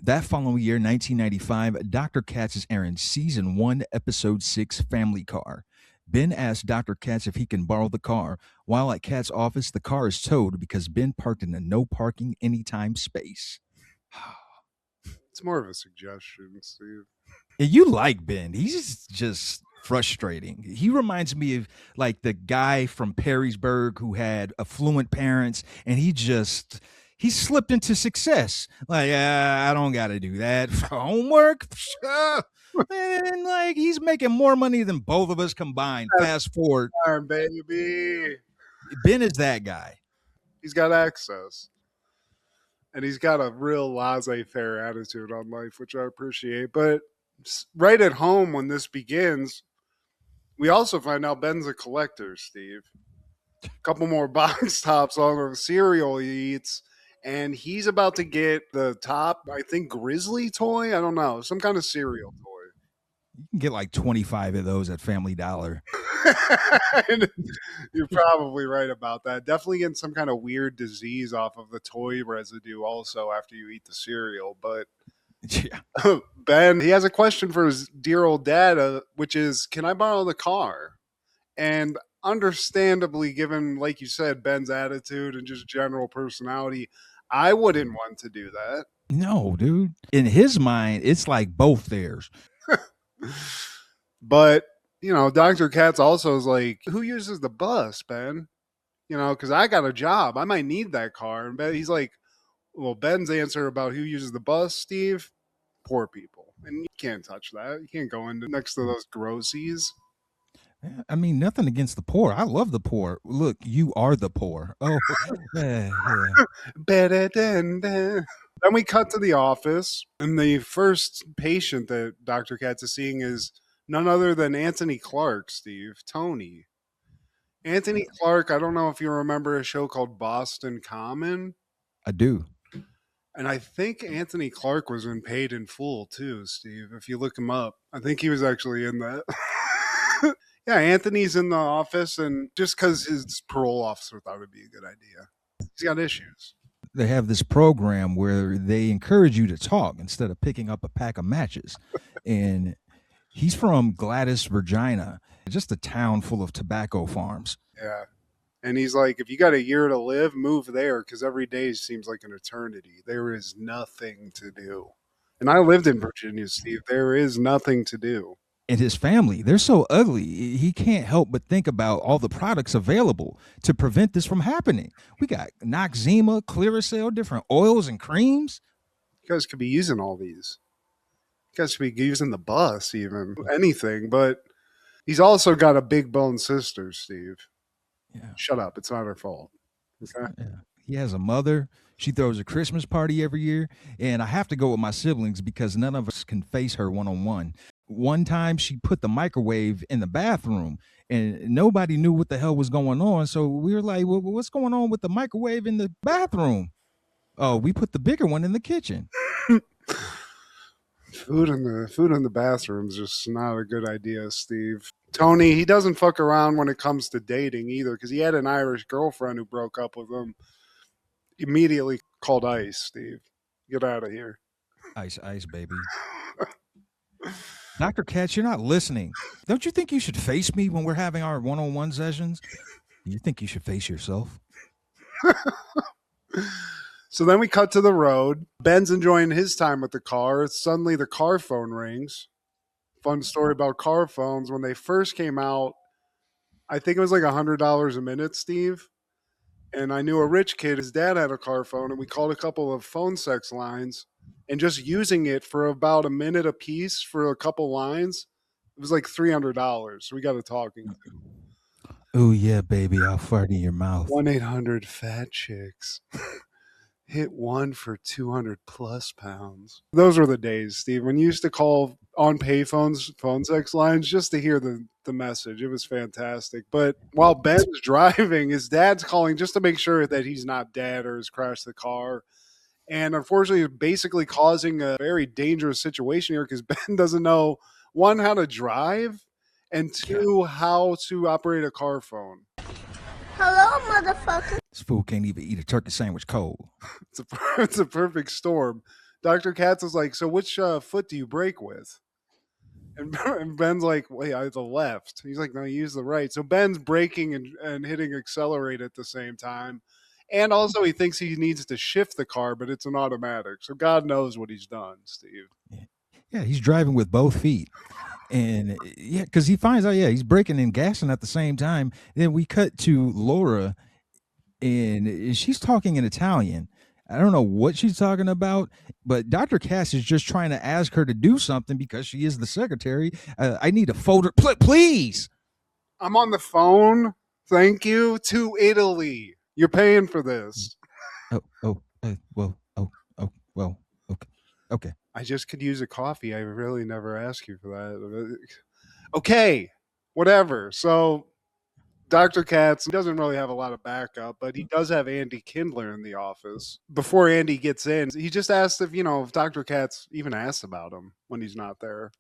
That following year, 1995, Dr. Katz is airing season 1, episode 6, Family Car. Ben asks Dr. Katz if he can borrow the car. While at Katz's office, the car is towed because Ben parked in a no parking anytime space. It's more of a suggestion, Steve. And you like Ben. He's just frustrating. He reminds me of like the guy from Perrysburg who had affluent parents and he slipped into success. Like, I don't got to do that for homework. And like he's making more money than both of us combined. Fast forward, baby. Ben is that guy. He's got access. And he's got a real laissez-faire attitude on life, which I appreciate. But right at home when this begins, we also find out Ben's a collector, Steve. A couple more box tops on the cereal he eats. And he's about to get the top, I think, Grizzly toy? I don't know. Some kind of cereal toy. You can get like 25 of those at Family Dollar. You're probably right about that. Definitely getting some kind of weird disease off of the toy residue also after you eat the cereal. But yeah. Ben, he has a question for his dear old dad, which is, can I borrow the car? And understandably, given, like you said, Ben's attitude and just general personality, I wouldn't want to do that. No, dude. In his mind, it's like both theirs. But, you know, Dr. Katz also is like, who uses the bus, Ben? You know, because I got a job. I might need that car. And Ben, he's like, well, Ben's answer about who uses the bus, Steve, poor people. And you can't touch that. You can't go into next to those grossies. I mean, nothing against the poor. I love the poor. Look, you are the poor. Oh, yeah. Better than that. Then we cut to the office, and the first patient that Dr. Katz is seeing is none other than Anthony Clark, Steve, Tony. Anthony Clark, I don't know if you remember a show called Boston Common. I do. And I think Anthony Clark was in Paid in Full, too, Steve, if you look him up. I think he was actually in that. Yeah, Anthony's in the office, and just because his parole officer thought it would be a good idea. He's got issues. They have this program where they encourage you to talk instead of picking up a pack of matches. And he's from Gladys, Virginia, just a town full of tobacco farms. Yeah. And he's like, if you got a year to live, move there, because every day seems like an eternity. There is nothing to do. And I lived in Virginia, Steve. There is nothing to do. And his family, they're so ugly. He can't help but think about all the products available to prevent this from happening. We got Noxzema, Clearasil, different oils and creams. You guys could be using all these. You guys should be using the bus, even anything. But he's also got a big bone sister, Steve. Yeah. Shut up. It's not her fault. Okay? Yeah. He has a mother. She throws a Christmas party every year. And I have to go with my siblings because none of us can face her one-on-one. One time she put the microwave in the bathroom and nobody knew what the hell was going on. So we were like, well, what's going on with the microwave in the bathroom? Oh, we put the bigger one in the kitchen. Food in the bathroom is just not a good idea, Steve. Tony, he doesn't fuck around when it comes to dating either, because he had an Irish girlfriend who broke up with him. Immediately called ICE, Steve. Get out of here. Ice, baby. Dr. Katz, you're not listening. Don't you think you should face me when we're having our one-on-one sessions? Do you think you should face yourself? So then we cut to the road. Ben's enjoying his time with the car. Suddenly the car phone rings. Fun story about car phones. When they first came out, I think it was like $100 a minute, Steve. And I knew a rich kid, his dad had a car phone, and we called a couple of phone sex lines. And just using it for about a minute a piece for a couple lines, it was like $300. So we got to talking. Oh, yeah, baby. I'll fart in your mouth. 1-800-FAT-CHICKS. Hit one for 200 plus pounds. Those were the days, Steve, when you used to call on payphones, phone sex lines, just to hear the message. It was fantastic. But while Ben's driving, his dad's calling just to make sure that he's not dead or has crashed the car. And unfortunately, basically causing a very dangerous situation here because Ben doesn't know, one, how to drive, and two, how to operate a car phone. Hello, motherfucker. This fool can't even eat a turkey sandwich cold. It's a perfect storm. Dr. Katz is like, so which foot do you brake with? And Ben's like, wait, I the left. He's like, no, you use the right. So Ben's braking and hitting accelerate at the same time. And also, he thinks he needs to shift the car, but it's an automatic. So God knows what he's done, Steve. Yeah, he's driving with both feet. And yeah, because he finds out, yeah, he's braking and gassing at the same time. Then we cut to Laura, and she's talking in Italian. I don't know what she's talking about, but Dr. Cass is just trying to ask her to do something because she is the secretary. I need a folder, please. I'm on the phone. Thank you. To Italy. You're paying for this. Well, okay, okay. I just could use a coffee. I really never asked you for that. Okay, whatever. So Dr. Katz doesn't really have a lot of backup, but he does have Andy Kindler in the office. Before Andy gets in, he just asks if Dr. Katz even asks about him when he's not there.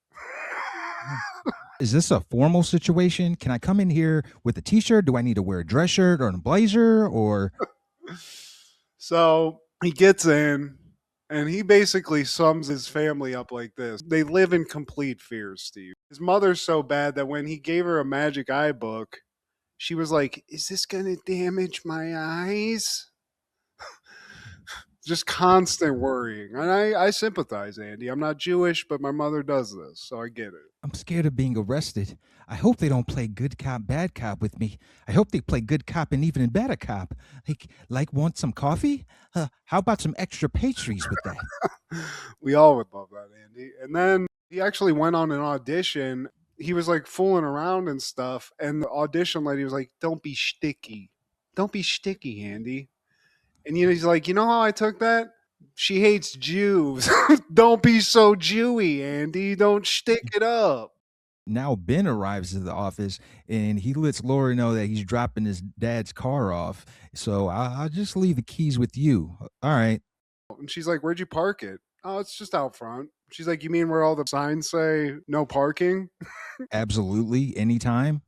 Is this a formal situation? Can I come in here with a t-shirt? Do I need to wear a dress shirt or a blazer or? So he gets in and he basically sums his family up like this. They live in complete fear, Steve. His mother's so bad that when he gave her a magic eye book, she was like, is this going to damage my eyes? Just constant worrying. And I sympathize, Andy. I'm not Jewish, but my mother does this, so I get it. I'm scared of being arrested. I hope they don't play good cop, bad cop with me. I hope they play good cop and even better cop. Want some coffee? How about some extra pastries with that? We all would love that, Andy. And then he actually went on an audition. He was like fooling around and stuff. And the audition lady was like, don't be sticky. Don't be sticky, Andy. And he's like, you know how I took that? She hates Jews. Don't be so Jewy, Andy. Don't stick it up. Now Ben arrives at the office and he lets Laura know that he's dropping his dad's car off. So I'll just leave the keys with you. All right. And she's like, where'd you park it? Oh, it's just out front. She's like, you mean where all the signs say no parking? Absolutely. Anytime.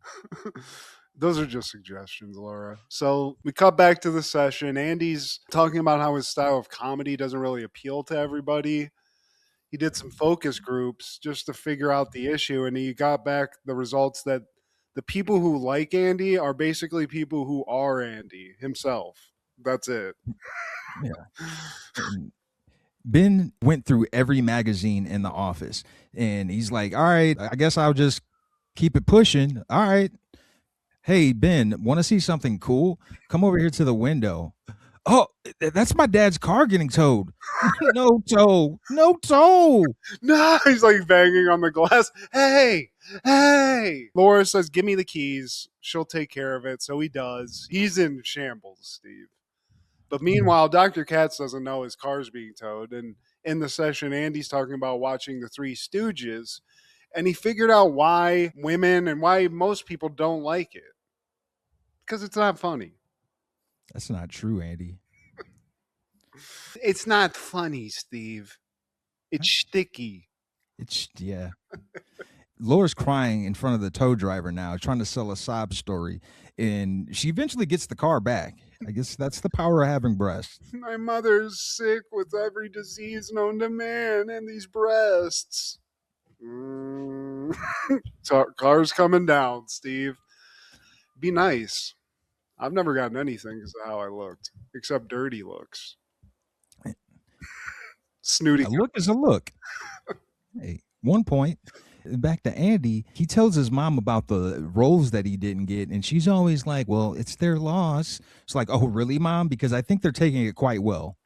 Those are just suggestions, Laura. So we cut back to the session. Andy's talking about how his style of comedy doesn't really appeal to everybody. He did some focus groups just to figure out the issue, and he got back the results that the people who like Andy are basically people who are Andy himself. That's it. Yeah. And Ben went through every magazine in the office and he's like, all right, I guess I'll just keep it pushing. All right. Hey, Ben, want to see something cool? Come over here to the window. Oh, that's my dad's car getting towed. No tow. No tow. No, he's like banging on the glass. Hey, hey. Laura says, give me the keys. She'll take care of it. So he does. He's in shambles, Steve. But meanwhile, Dr. Katz doesn't know his car's being towed. And in the session, Andy's talking about watching the Three Stooges. And he figured out why women and why most people don't like it. Because it's not funny. That's not true, Andy. It's not funny, Steve. It's sticky. It's, yeah. Laura's crying in front of the tow driver now, trying to sell a sob story. And she eventually gets the car back. I guess that's the power of having breasts. My mother's sick with every disease known to man and these breasts. So, car's coming down, Steve. Be nice. I've never gotten anything because of how I looked, except dirty looks. Snooty. A look is a look. Hey, one point, back to Andy, he tells his mom about the roles that he didn't get, and she's always like, well, it's their loss. It's like, oh, really, Mom? Because I think they're taking it quite well.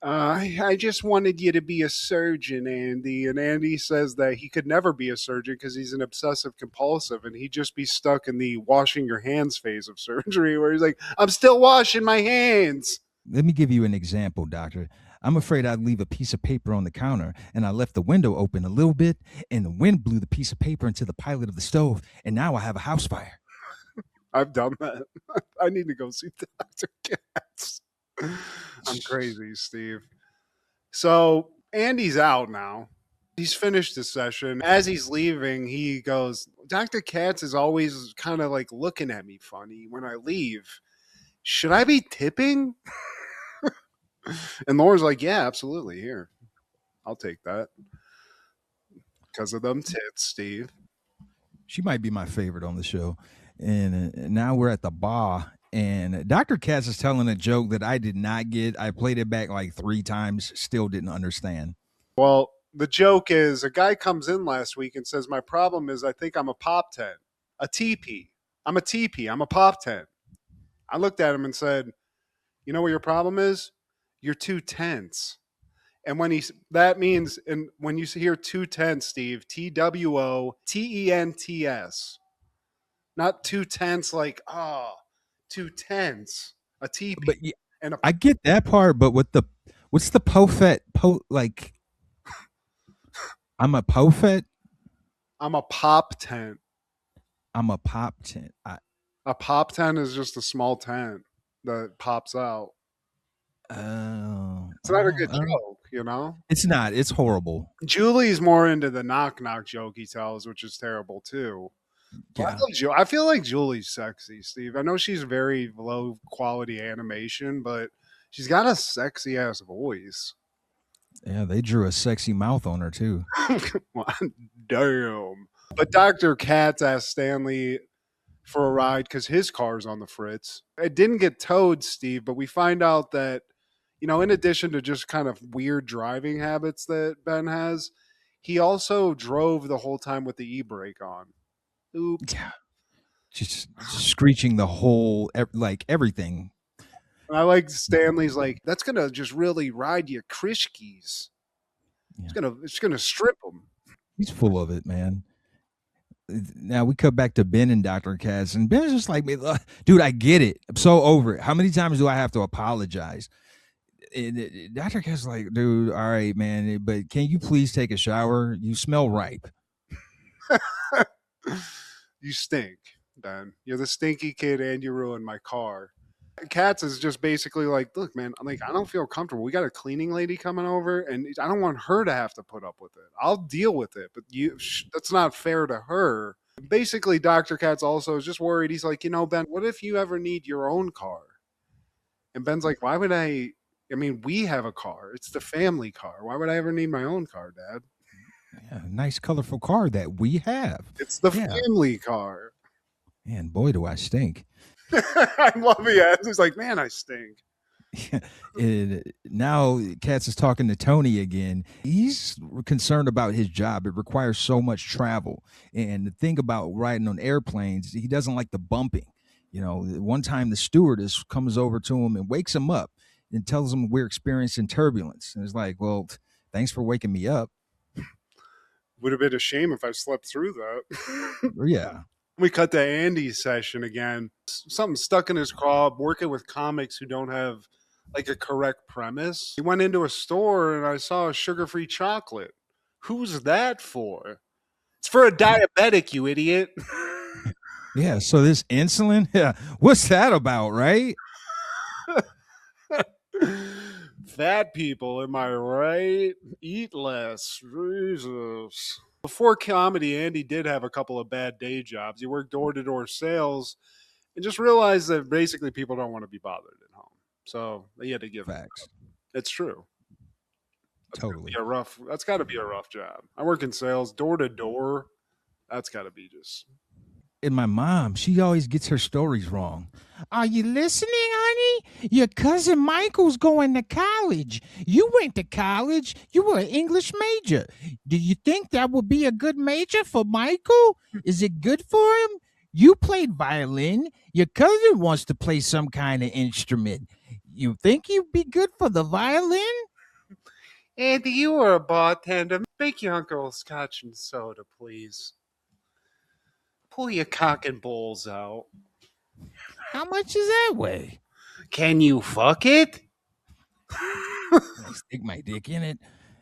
I just wanted you to be a surgeon, Andy. And Andy says that he could never be a surgeon because he's an obsessive compulsive and he'd just be stuck in the washing your hands phase of surgery where he's like, I'm still washing my hands. Let me give you an example, doctor. I'm afraid I'd leave a piece of paper on the counter and I left the window open a little bit and the wind blew the piece of paper into the pilot of the stove and now I have a house fire. I've done that. I need to go see Dr. Katz. I'm crazy, Steve. So Andy's out now. He's finished his session. As he's leaving, he goes, Dr. Katz is always kind of like looking at me funny when I leave. Should I be tipping? And Laura's like, yeah, absolutely. Here, I'll take that because of them tits, Steve. She might be my favorite on the show. And now we're at the bar, and Dr. Katz is telling a joke that I did not get. I played it back like 3 times, still didn't understand. Well, the joke is a guy comes in last week and says, my problem is I think I'm a pop tent, a TP. I'm a TP. I'm a pop tent. I looked at him and said, you know what your problem is? You're too tense. And when he's that means, and when you hear two tense, Steve, TWOTENTS, not too tense like too tense, a But teepee yeah, and a I get that part, but with the what's the pofet like I'm a pofet, I'm a pop tent. I'm a pop tent. A pop tent is just a small tent that pops out. Oh, It's not a oh, good oh. joke, you know. It's not. It's horrible. Julie's more into the knock knock joke he tells, which is terrible too. But Yeah. I feel like Julie's sexy, Steve. I know she's very low quality animation, but she's got a sexy ass voice. Yeah, they drew a sexy mouth on her too. Damn. But Dr. Katz asked Stanley for a ride because his car's on the fritz. It didn't get towed, Steve, but we find out that, in addition to just kind of weird driving habits that Ben has, he also drove the whole time with the e brake on. Oops. Yeah. Just screeching the whole like everything. And I like Stanley's like, that's going to just really ride your Krishkis. Yeah. It's gonna strip them. He's full of it, man. Now we cut back to Ben and Dr. Katz, and Ben's just like, dude, I get it. I'm so over it. How many times do I have to apologize? And Dr. Katz is like, dude, all right, man, but can you please take a shower? You smell ripe. You stink, Ben. You're the stinky kid, and you ruined my car. Katz is just basically like, look, man, I'm like, I don't feel comfortable. We got a cleaning lady coming over, and I don't want her to have to put up with it. I'll deal with it, but that's not fair to her. Basically, Dr. Katz also is just worried. He's like, Ben, what if you ever need your own car? And Ben's like, why would I? I mean, we have a car. It's the family car. Why would I ever need my own car, Dad? Yeah, nice, colorful car that we have. It's the Yeah. family car. Man, boy, do I stink. I love it. He's like, man, I stink. Now Katz is talking to Tony again. He's concerned about his job. It requires so much travel. And the thing about riding on airplanes, he doesn't like the bumping. One time the stewardess comes over to him and wakes him up and tells him we're experiencing turbulence. And it's like, well, thanks for waking me up. Would have been a shame if I slept through that. Yeah. We cut to Andy's session again. Something stuck in his craw, working with comics who don't have like a correct premise. He went into a store and I saw a sugar-free chocolate. Who's that for? It's for a diabetic, you idiot. Yeah. So this insulin, yeah. What's that about, right? Fat people, am I right? Eat less. Jesus. Before comedy, Andy did have a couple of bad day jobs. He worked door-to-door sales and just realized that basically people don't want to be bothered at home. So he had to give Facts. It's true. Totally. That's got to be a rough job. I work in sales, door to door. That's got to be just. And my mom, she always gets her stories wrong. Are you listening, honey? Your cousin Michael's going to college. You went to college. You were an English major. Do you think that would be a good major for Michael? Is it good for him? You played violin. Your cousin wants to play some kind of instrument. You think he'd be good for the violin? Andy, you were a bartender. Make your uncle scotch and soda, please. Pull your cock and balls out. How much is that weigh? Can you fuck it? Stick my dick in it.